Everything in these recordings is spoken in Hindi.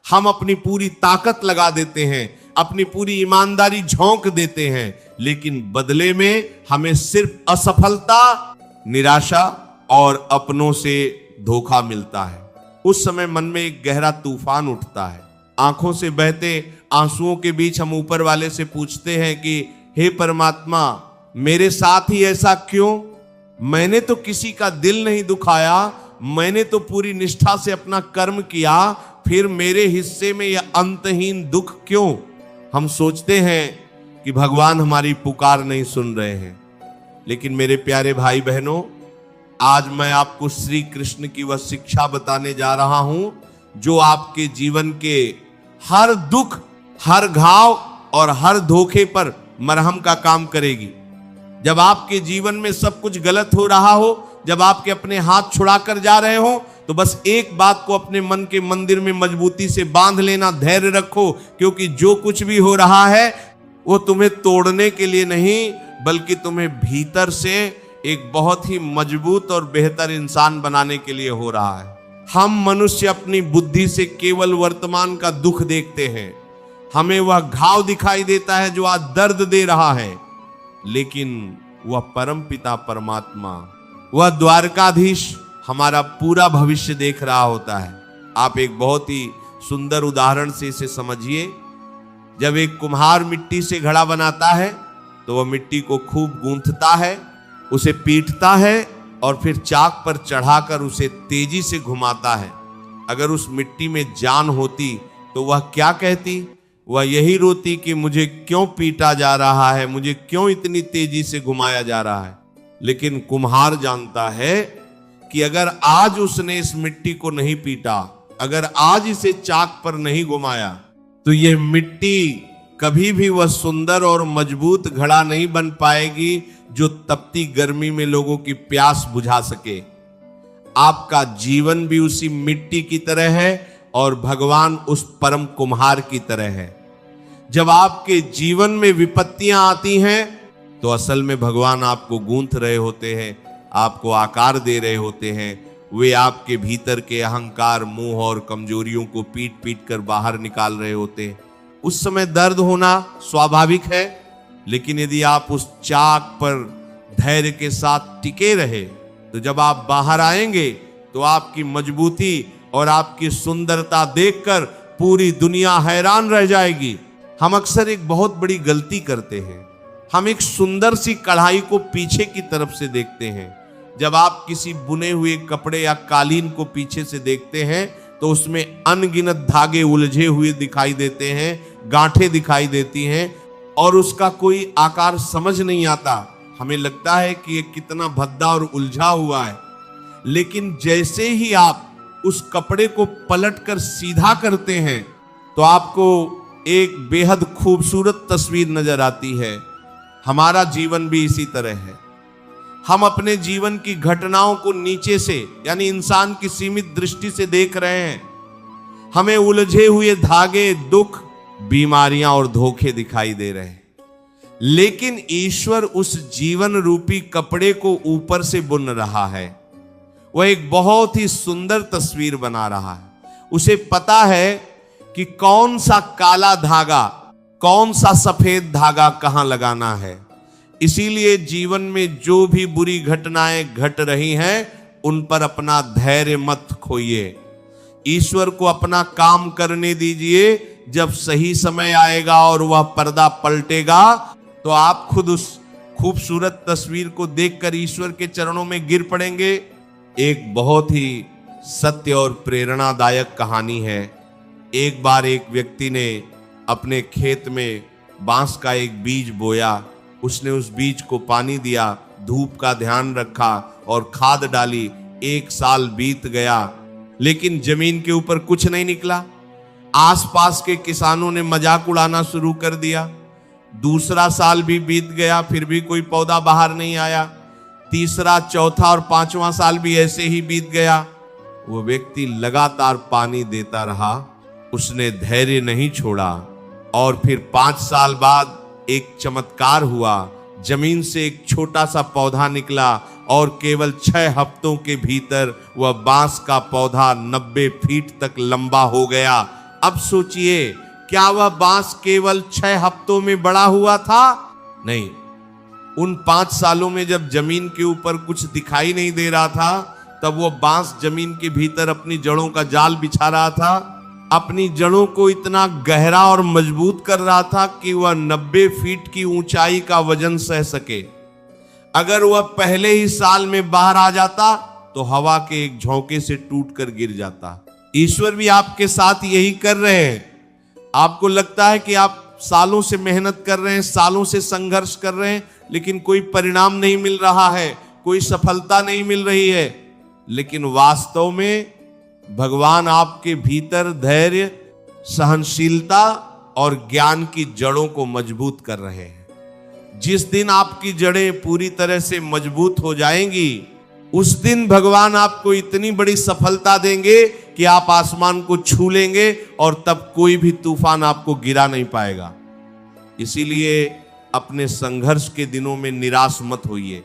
हम अपनी पूरी ताकत लगा देते हैं, अपनी पूरी ईमानदारी झोंक देते हैं, लेकिन बदले में हमें सिर्फ असफलता, निराशा और अपनों से धोखा मिलता है। उस समय मन में एक गहरा तूफान उठता है। आंखों से बहते आंसुओं के बीच हम ऊपर वाले से पूछते हैं कि हे परमात्मा, मेरे साथ ही ऐसा क्यों? मैंने तो किसी का दिल नहीं दुखाया, मैंने तो पूरी निष्ठा से अपना कर्म किया, फिर मेरे हिस्से में यह अंतहीन दुख क्यों? हम सोचते हैं कि भगवान हमारी पुकार नहीं सुन रहे हैं। लेकिन मेरे प्यारे भाई बहनों, आज मैं आपको श्री कृष्ण की वह शिक्षा बताने जा रहा हूं जो आपके जीवन के हर दुख, हर घाव और हर धोखे पर मरहम का काम करेगी। जब आपके जीवन में सब कुछ गलत हो रहा हो, जब आपके अपने हाथ छुड़ा कर जा रहे हो, तो बस एक बात को अपने मन के मंदिर में मजबूती से बांध लेना, धैर्य रखो, क्योंकि जो कुछ भी हो रहा है वो तुम्हें तोड़ने के लिए नहीं, बल्कि तुम्हें भीतर से एक बहुत ही मजबूत और बेहतर इंसान बनाने के लिए हो रहा है। हम मनुष्य अपनी बुद्धि से केवल वर्तमान का दुख देखते हैं, हमें वह घाव दिखाई देता है जो आज दर्द दे रहा है, लेकिन वह परम पिता परमात्मा, वह द्वारकाधीश हमारा पूरा भविष्य देख रहा होता है। आप एक बहुत ही सुंदर उदाहरण से इसे समझिए। जब एक कुम्हार मिट्टी से घड़ा बनाता है तो वह मिट्टी को खूब गूंथता है, उसे पीटता है और फिर चाक पर चढ़ाकर उसे तेजी से घुमाता है। अगर उस मिट्टी में जान होती तो वह क्या कहती? वह यही रोती कि मुझे क्यों पीटा जा रहा है, मुझे क्यों इतनी तेजी से घुमाया जा रहा है। लेकिन कुम्हार जानता है कि अगर आज उसने इस मिट्टी को नहीं पीटा, अगर आज इसे चाक पर नहीं घुमाया, तो यह मिट्टी कभी भी वह सुंदर और मजबूत घड़ा नहीं बन पाएगी जो तपती गर्मी में लोगों की प्यास बुझा सके। आपका जीवन भी उसी मिट्टी की तरह है और भगवान उस परम कुम्हार की तरह है। जब आपके जीवन में विपत्तियां आती हैं तो असल में भगवान आपको गूंथ रहे होते हैं, आपको आकार दे रहे होते हैं। वे आपके भीतर के अहंकार, मोह और कमजोरियों को पीट पीट कर बाहर निकाल रहे होते हैं। उस समय दर्द होना स्वाभाविक है, लेकिन यदि आप उस चाक पर धैर्य के साथ टिके रहे तो जब आप बाहर आएंगे तो आपकी मजबूती और आपकी सुंदरता देखकर पूरी दुनिया हैरान रह जाएगी। हम अक्सर एक बहुत बड़ी गलती करते हैं, हम एक सुंदर सी कढ़ाई को पीछे की तरफ से देखते हैं। जब आप किसी बुने हुए कपड़े या कालीन को पीछे से देखते हैं तो उसमें अनगिनत धागे उलझे हुए दिखाई देते हैं, गांठें दिखाई देती हैं और उसका कोई आकार समझ नहीं आता। हमें लगता है कि ये कितना भद्दा और उलझा हुआ है। लेकिन जैसे ही आप उस कपड़े को पलटकर सीधा करते हैं तो आपको एक बेहद खूबसूरत तस्वीर नजर आती है। हमारा जीवन भी इसी तरह है। हम अपने जीवन की घटनाओं को नीचे से, यानी इंसान की सीमित दृष्टि से देख रहे हैं। हमें उलझे हुए धागे, दुख, बीमारियां और धोखे दिखाई दे रहे हैं। लेकिन ईश्वर उस जीवन रूपी कपड़े को ऊपर से बुन रहा है। वह एक बहुत ही सुंदर तस्वीर बना रहा है। उसे पता है कि कौन सा काला धागा, कौन सा सफेद धागा कहां लगाना है। इसीलिए जीवन में जो भी बुरी घटनाएं घट रही हैं उन पर अपना धैर्य मत खोइए। ईश्वर को अपना काम करने दीजिए। जब सही समय आएगा और वह पर्दा पलटेगा तो आप खुद उस खूबसूरत तस्वीर को देखकर ईश्वर के चरणों में गिर पड़ेंगे। एक बहुत ही सत्य और प्रेरणादायक कहानी है। एक बार एक व्यक्ति ने अपने खेत में बांस का एक बीज बोया। उसने उस बीज को पानी दिया, धूप का ध्यान रखा और खाद डाली। 1 साल बीत गया लेकिन जमीन के ऊपर कुछ नहीं निकला। आसपास के किसानों ने मजाक उड़ाना शुरू कर दिया। दूसरा साल भी बीत गया, फिर भी कोई पौधा बाहर नहीं आया। तीसरा, चौथा और 5वां साल भी ऐसे ही बीत गया। वो व्यक्ति लगातार पानी देता रहा, उसने धैर्य नहीं छोड़ा। और फिर 5 साल बाद एक चमत्कार हुआ। जमीन से एक छोटा सा पौधा निकला और केवल 6 हफ्तों के भीतर वह बांस का पौधा 90 फीट तक लंबा हो गया। अब सोचिए, क्या वह बांस केवल 6 हफ्तों में बड़ा हुआ था? नहीं, उन 5 सालों में जब जमीन के ऊपर कुछ दिखाई नहीं दे रहा था, तब वो बांस जमीन के भीतर अपनी जड़ों का जाल बिछा रहा था, अपनी जड़ों को इतना गहरा और मजबूत कर रहा था कि वह 90 फीट की ऊंचाई का वजन सह सके। अगर वह पहले ही साल में बाहर आ जाता तो हवा के एक झोंके से टूटकर गिर जाता। ईश्वर भी आपके साथ यही कर रहे हैं। आपको लगता है कि आप सालों से मेहनत कर रहे हैं, सालों से संघर्ष कर रहे हैं, लेकिन कोई परिणाम नहीं मिल रहा है, कोई सफलता नहीं मिल रही है। लेकिन वास्तव में भगवान आपके भीतर धैर्य, सहनशीलता और ज्ञान की जड़ों को मजबूत कर रहे हैं। जिस दिन आपकी जड़ें पूरी तरह से मजबूत हो जाएंगी, उस दिन भगवान आपको इतनी बड़ी सफलता देंगे कि आप आसमान को छू लेंगे और तब कोई भी तूफान आपको गिरा नहीं पाएगा। इसीलिए अपने संघर्ष के दिनों में निराश मत होइए।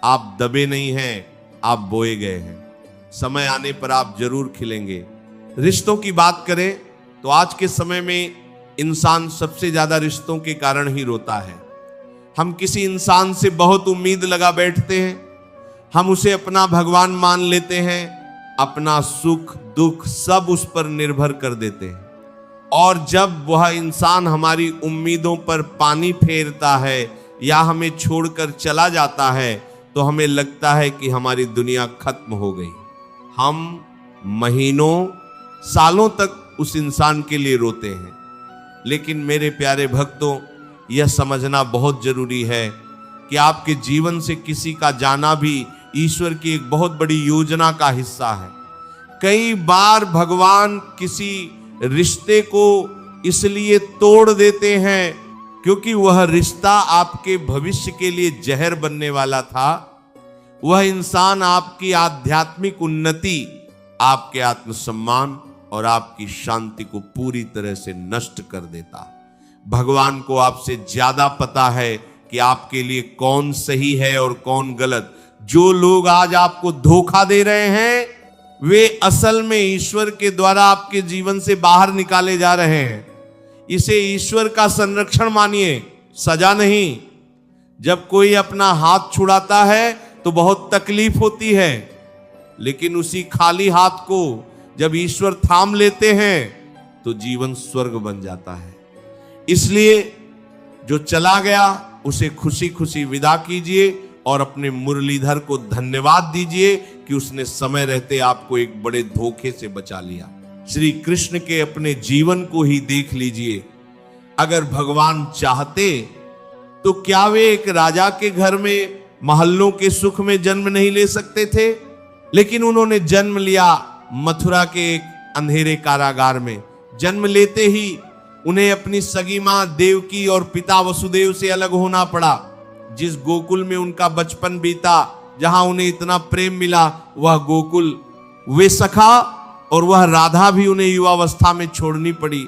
आप दबे नहीं हैं, आप बोए गए हैं। समय आने पर आप जरूर खिलेंगे। रिश्तों की बात करें तो आज के समय में इंसान सबसे ज्यादा रिश्तों के कारण ही रोता है। हम किसी इंसान से बहुत उम्मीद लगा बैठते हैं, हम उसे अपना भगवान मान लेते हैं, अपना सुख दुख सब उस पर निर्भर कर देते हैं। और जब वह इंसान हमारी उम्मीदों पर पानी फेरता है या हमें छोड़कर चला जाता है, तो हमें लगता है कि हमारी दुनिया खत्म हो गई। हम महीनों सालों तक उस इंसान के लिए रोते हैं। लेकिन मेरे प्यारे भक्तों, यह समझना बहुत जरूरी है कि आपके जीवन से किसी का जाना भी ईश्वर की एक बहुत बड़ी योजना का हिस्सा है। कई बार भगवान किसी रिश्ते को इसलिए तोड़ देते हैं क्योंकि वह रिश्ता आपके भविष्य के लिए जहर बनने वाला था। वह इंसान आपकी आध्यात्मिक उन्नति, आपके आत्मसम्मान और आपकी शांति को पूरी तरह से नष्ट कर देता। भगवान को आपसे ज्यादा पता है कि आपके लिए कौन सही है और कौन गलत। जो लोग आज आपको धोखा दे रहे हैं, वे असल में ईश्वर के द्वारा आपके जीवन से बाहर निकाले जा रहे हैं। इसे ईश्वर का संरक्षण मानिए, सजा नहीं। जब कोई अपना हाथ छुड़ाता है तो बहुत तकलीफ होती है, लेकिन उसी खाली हाथ को जब ईश्वर थाम लेते हैं तो जीवन स्वर्ग बन जाता है। इसलिए जो चला गया उसे खुशी खुशी विदा कीजिए और अपने मुरलीधर को धन्यवाद दीजिए कि उसने समय रहते आपको एक बड़े धोखे से बचा लिया। श्री कृष्ण के अपने जीवन को ही देख लीजिए। अगर भगवान चाहते तो क्या वे एक राजा के घर में महल्लों के सुख में जन्म नहीं ले सकते थे? लेकिन उन्होंने जन्म लिया मथुरा के एक अंधेरे कारागार में। जन्म लेते ही उन्हें अपनी सगी मां देवकी और पिता वसुदेव से अलग होना पड़ा। जिस गोकुल में उनका बचपन बीता, जहां उन्हें इतना प्रेम मिला, वह गोकुल, वे सखा और वह राधा भी उन्हें युवावस्था में छोड़नी पड़ी।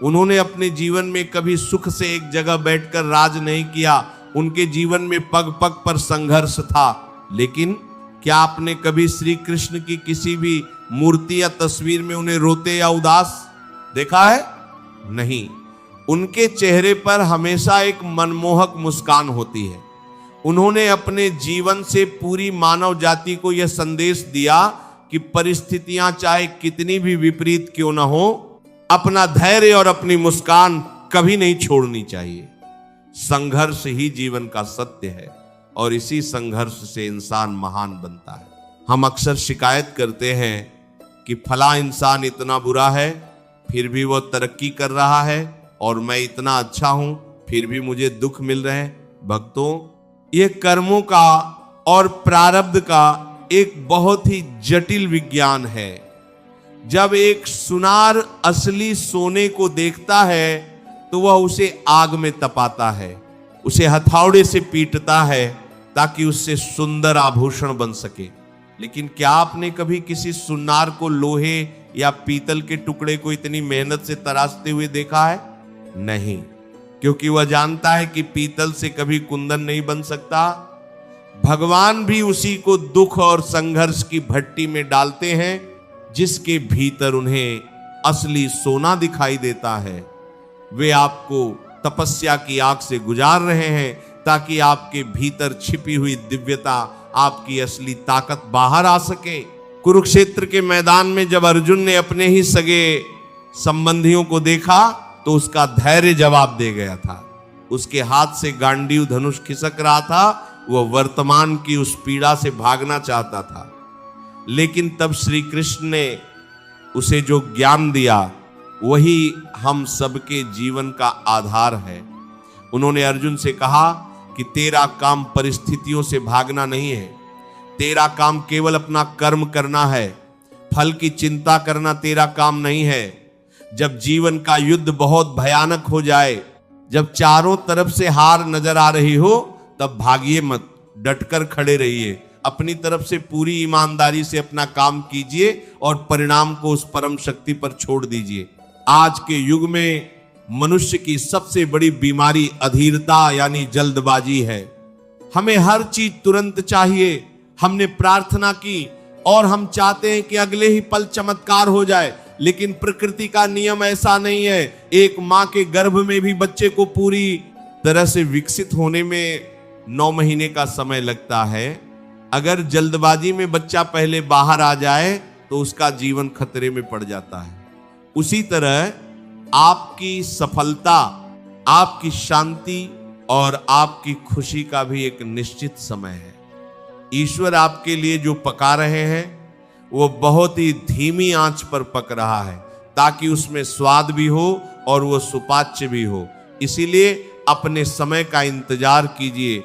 उन्होंने अपने जीवन में कभी सुख से एक जगह बैठकर राज नहीं किया। उनके जीवन में पग पग पर संघर्ष था। लेकिन क्या आपने कभी श्री कृष्ण की किसी भी मूर्ति या तस्वीर में उन्हें रोते या उदास देखा है? नहीं। उनके चेहरे पर हमेशा एक मनमोहक मुस्कान होती है। उन्होंने अपने जीवन से पूरी मानव जाति को यह संदेश दिया कि परिस्थितियां चाहे कितनी भी विपरीत क्यों न हो, अपना धैर्य और अपनी मुस्कान कभी नहीं छोड़नी चाहिए। संघर्ष ही जीवन का सत्य है और इसी संघर्ष से इंसान महान बनता है। हम अक्सर शिकायत करते हैं कि फला इंसान इतना बुरा है फिर भी वो तरक्की कर रहा है और मैं इतना अच्छा हूं फिर भी मुझे दुख मिल रहे हैं। भक्तों, ये कर्मों का और प्रारब्ध का एक बहुत ही जटिल विज्ञान है। जब एक सुनार असली सोने को देखता है तो वह उसे आग में तपाता है, उसे हथौड़े से पीटता है ताकि उससे सुंदर आभूषण बन सके। लेकिन क्या आपने कभी किसी सुनार को लोहे या पीतल के टुकड़े को इतनी मेहनत से तराशते हुए देखा है? नहीं, क्योंकि वह जानता है कि पीतल से कभी कुंदन नहीं बन सकता। भगवान भी उसी को दुख और संघर्ष की भट्टी में डालते हैं जिसके भीतर उन्हें असली सोना दिखाई देता है। वे आपको तपस्या की आग से गुजार रहे हैं ताकि आपके भीतर छिपी हुई दिव्यता, आपकी असली ताकत बाहर आ सके। कुरुक्षेत्र के मैदान में जब अर्जुन ने अपने ही सगे संबंधियों को देखा तो उसका धैर्य जवाब दे गया था। उसके हाथ से गांडीव धनुष खिसक रहा था, वह वर्तमान की उस पीड़ा से भागना चाहता था, लेकिन तब श्री कृष्ण ने उसे जो ज्ञान दिया वही हम सबके जीवन का आधार है। उन्होंने अर्जुन से कहा कि तेरा काम परिस्थितियों से भागना नहीं है, तेरा काम केवल अपना कर्म करना है, फल की चिंता करना तेरा काम नहीं है। जब जीवन का युद्ध बहुत भयानक हो जाए, जब चारों तरफ से हार नजर आ रही हो, तब भागिए मत, डटकर खड़े रहिए, अपनी तरफ से पूरी ईमानदारी से अपना काम कीजिए और परिणाम को उस परम शक्ति पर छोड़ दीजिए। आज के युग में मनुष्य की सबसे बड़ी बीमारी अधीरता यानी जल्दबाजी है। हमें हर चीज तुरंत चाहिए। हमने प्रार्थना की और हम चाहते हैं कि अगले ही पल चमत्कार हो जाए, लेकिन प्रकृति का नियम ऐसा नहीं है। एक माँ के गर्भ में भी बच्चे को पूरी तरह से विकसित होने में 9 महीने का समय लगता है। अगर जल्दबाजी में बच्चा पहले बाहर आ जाए तो उसका जीवन खतरे में पड़ जाता है। उसी तरह आपकी सफलता, आपकी शांति और आपकी खुशी का भी एक निश्चित समय है। ईश्वर आपके लिए जो पका रहे हैं वो बहुत ही धीमी आंच पर पक रहा है ताकि उसमें स्वाद भी हो और वो सुपाच्य भी हो। इसीलिए अपने समय का इंतजार कीजिए।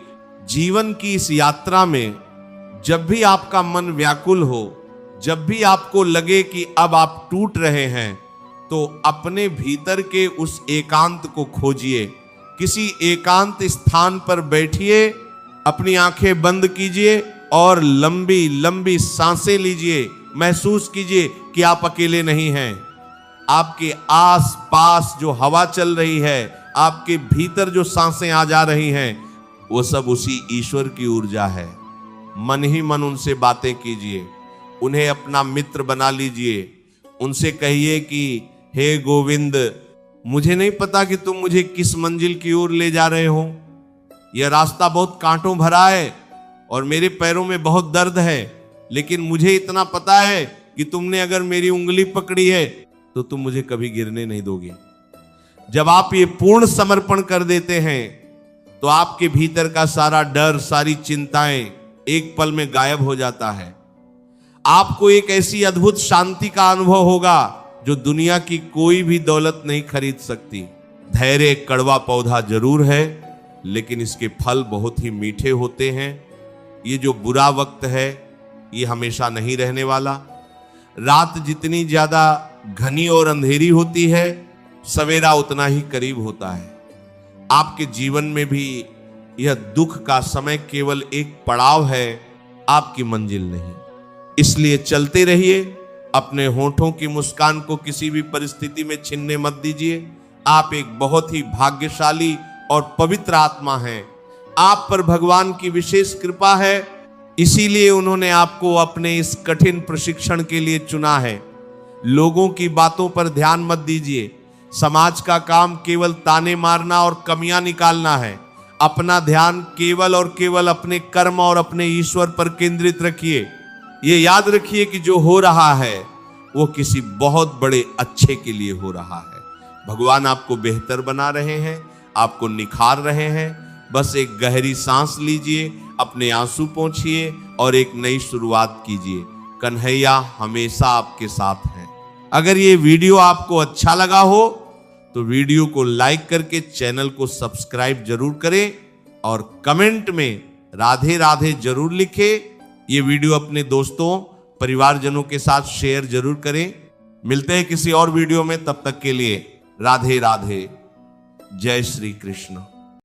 जीवन की इस यात्रा में जब भी आपका मन व्याकुल हो, जब भी आपको लगे कि अब आप टूट रहे हैं, तो अपने भीतर के उस एकांत को खोजिए। किसी एकांत स्थान पर बैठिए, अपनी आंखें बंद कीजिए और लंबी लंबी सांसें लीजिए। महसूस कीजिए कि आप अकेले नहीं हैं। आपके आस पास जो हवा चल रही है, आपके भीतर जो सांसें आ जा रही हैं, वो सब उसी ईश्वर की ऊर्जा है। मन ही मन उनसे बातें कीजिए, उन्हें अपना मित्र बना लीजिए। उनसे कहिए कि हे गोविंद, मुझे नहीं पता कि तुम मुझे किस मंजिल की ओर ले जा रहे हो। यह रास्ता बहुत कांटों भरा है और मेरे पैरों में बहुत दर्द है, लेकिन मुझे इतना पता है कि तुमने अगर मेरी उंगली पकड़ी है तो तुम मुझे कभी गिरने नहीं दोगे। जब आप ये पूर्ण समर्पण कर देते हैं तो आपके भीतर का सारा डर, सारी चिंताएं एक पल में गायब हो जाता है। आपको एक ऐसी अद्भुत शांति का अनुभव होगा जो दुनिया की कोई भी दौलत नहीं खरीद सकती। धैर्य एक कड़वा पौधा जरूर है, लेकिन इसके फल बहुत ही मीठे होते हैं। ये जो बुरा वक्त है ये हमेशा नहीं रहने वाला। रात जितनी ज्यादा घनी और अंधेरी होती है, सवेरा उतना ही करीब होता है। आपके जीवन में भी यह दुख का समय केवल एक पड़ाव है, आपकी मंजिल नहीं। इसलिए चलते रहिए। अपने होठों की मुस्कान को किसी भी परिस्थिति में छीनने मत दीजिए। आप एक बहुत ही भाग्यशाली और पवित्र आत्मा हैं। आप पर भगवान की विशेष कृपा है, इसीलिए उन्होंने आपको अपने इस कठिन प्रशिक्षण के लिए चुना है। लोगों की बातों पर ध्यान मत दीजिए। समाज का काम केवल ताने मारना और कमियां निकालना है। अपना ध्यान केवल और केवल अपने कर्म और अपने ईश्वर पर केंद्रित रखिए। ये याद रखिए कि जो हो रहा है वो किसी बहुत बड़े अच्छे के लिए हो रहा है। भगवान आपको बेहतर बना रहे हैं, आपको निखार रहे हैं। बस एक गहरी सांस लीजिए, अपने आंसू पोंछिए और एक नई शुरुआत कीजिए। कन्हैया हमेशा आपके साथ हैं। अगर ये वीडियो आपको अच्छा लगा हो तो वीडियो को लाइक करके चैनल को सब्सक्राइब जरूर करें और कमेंट में राधे राधे जरूर लिखें। ये वीडियो अपने दोस्तों, परिवारजनों के साथ शेयर जरूर करें। मिलते हैं किसी और वीडियो में, तब तक के लिए राधे राधे। जय श्री कृष्ण।